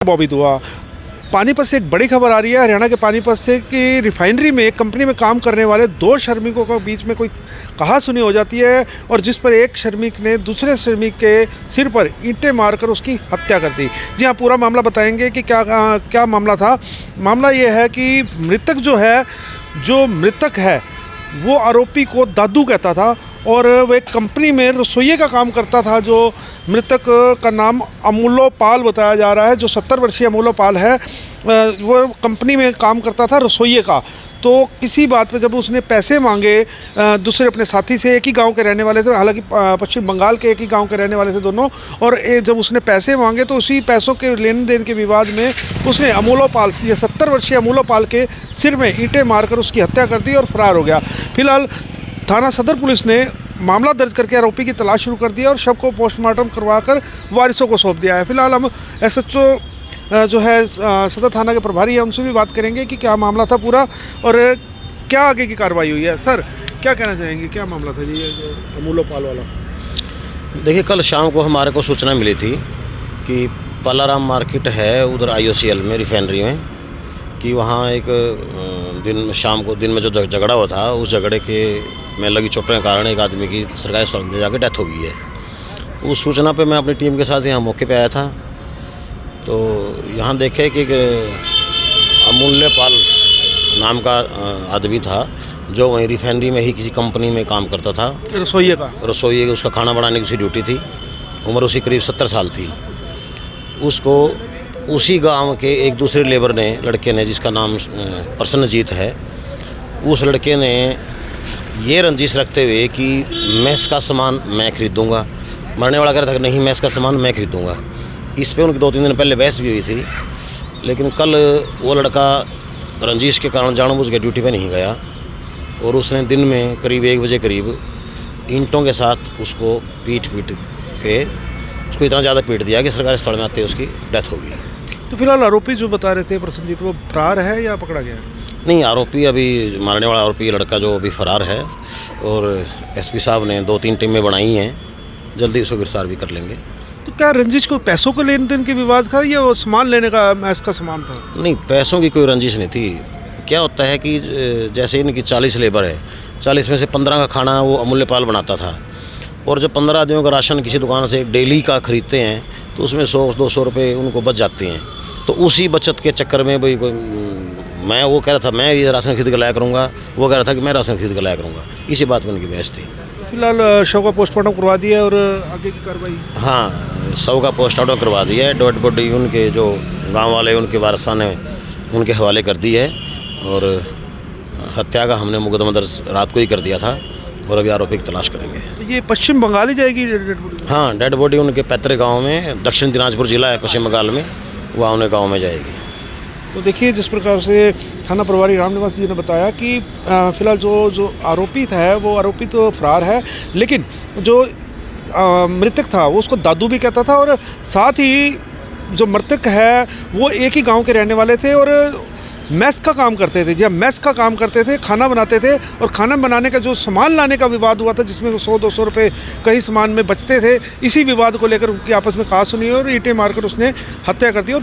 बॉबी दुआ। पानीपत से एक बड़ी खबर आ रही है। हरियाणा के पानीपत से कि रिफाइनरी में एक कंपनी में काम करने वाले दो श्रमिकों के बीच में कोई कहासुनी हो जाती है और जिस पर एक श्रमिक ने दूसरे श्रमिक के सिर पर ईंटें मारकर उसकी हत्या कर दी। जी हाँ, पूरा मामला बताएंगे कि क्या मामला था। मामला ये है कि जो मृतक है वो आरोपी को दादू कहता था और वो एक कंपनी में रसोइये का काम करता था। जो मृतक का नाम अमूलो पाल बताया जा रहा है, जो 70 वर्षीय अमूलो पाल है, वो कंपनी में काम करता था रसोइये का। तो किसी बात पे जब उसने पैसे मांगे दूसरे अपने साथी से, एक ही गांव के रहने वाले थे, हालांकि पश्चिम बंगाल के एक ही गांव के रहने वाले थे दोनों, और जब उसने पैसे मांगे तो उसी पैसों के लेन देन के विवाद में उसने अमूलो पाल 70 वर्षीय अमूलो पाल के सिर में ईंटें मारकर उसकी हत्या कर दी और फरार हो गया। फिलहाल थाना सदर पुलिस ने मामला दर्ज करके आरोपी की तलाश शुरू कर दी और शव को पोस्टमार्टम करवाकर वारिसों को सौंप दिया है। फिलहाल हम एसएचओ जो है सदर थाना के प्रभारी है, उनसे भी बात करेंगे कि क्या मामला था पूरा और क्या आगे की कार्रवाई हुई है। सर, क्या कहना चाहेंगे, क्या मामला था जी ये जो अमूलो पाल वाला? देखिए, कल शाम को हमारे को सूचना मिली थी कि पलाराम मार्केट है उधर IOCL में, रिफाइनरी में, कि वहाँ एक दिन में जो झगड़ा हुआ था, उस झगड़े में लगी चोटों के कारण एक आदमी की सरकारी अस्पताल में जाकर डेथ हो गई है। उस सूचना पे मैं अपनी टीम के साथ यहाँ मौके पे आया था। तो यहाँ देखे कि अमूल्य पाल नाम का आदमी था जो वहीं रिफाइनरी में ही किसी कंपनी में काम करता था, रसोइये उसका खाना बनाने की उसकी ड्यूटी थी। उम्र उसकी करीब 70 साल थी। उसको उसी गांव के एक दूसरे लेबर ने, लड़के ने, जिसका नाम प्रसन्नजीत है, उस लड़के ने ये रंजिश रखते हुए कि मैस का सामान मैं खरीदूँगा, मरने वाला कह रहा था कि नहीं मैस का सामान मैं खरीदूँगा। इस पे उनकी 2-3 दिन पहले बहस भी हुई थी, लेकिन कल वो लड़का रंजिश के कारण जानबूझ के ड्यूटी पे नहीं गया और उसने दिन में करीब 1 बजे करीब ईंटों के साथ उसको पीट के उसको इतना ज़्यादा पीट दिया कि सरकारी अस्पताल में आते उसकी डेथ हो गई। तो फिलहाल आरोपी जो बता रहे थे प्रसन्नजीत, वो फरार है या पकड़ा गया? नहीं, आरोपी अभी, मारने वाला आरोपी लड़का जो अभी फरार है और SP साहब ने 2-3 टीमें बनाई हैं, जल्दी उसको गिरफ्तार भी कर लेंगे। तो क्या रंजिश को पैसों को लेन देन के विवाद था या वो सामान लेने का मैस का सामान था? नहीं, पैसों की कोई रंजिश नहीं थी। क्या होता है कि जैसे इनकी 40 लेबर है, 40 में से 15 का खाना वो अमूल्य पाल बनाता था और जब 15 आदमियों का राशन किसी दुकान से डेली का खरीदते हैं तो उसमें 100-200 रुपये उनको बच जाते हैं। तो उसी बचत के चक्कर में भाई वो कह रहा था मैं ये राशन खरीद कर लाया करूँगा, वो कह रहा था कि मैं राशन खरीद कर लाया करूँगा। इसी बात में उनकी बहस थी। फिलहाल शव का पोस्टमार्टम करवा दिया है और आगे की कार्रवाई? हाँ, शव का पोस्टमार्टम करवा दिया है। डेड बॉडी उनके जो गांव वाले, उनके वारसा ने उनके हवाले कर दी है और हत्या का हमने मुकदमा दर्ज रात को ही कर दिया था और अभी आरोपी की तलाश करेंगे। तो ये पश्चिम बंगाल ही जाएगी डेड बॉडी? हाँ, डेड बॉडी उनके पैतृक गाँव में, दक्षिण दिनाजपुर जिला है पश्चिम बंगाल में, वहाँ उन्हें गाँव में जाएगी। तो देखिए, जिस प्रकार से थाना प्रभारी रामनिवास जी ने बताया कि फिलहाल जो आरोपी था वो आरोपी तो फरार है, लेकिन जो मृतक था वो उसको दादू भी कहता था और साथ ही जो मृतक है वो एक ही गांव के रहने वाले थे और मैस का काम करते थे। जब मैस का काम करते थे, खाना बनाते थे और खाना बनाने का जो सामान लाने का विवाद हुआ था जिसमें 100-200 रुपये कई सामान में बचते थे, इसी विवाद को लेकर उनकी आपस में कहासुनी हुई और ईंटें मारकर उसने हत्या कर दी और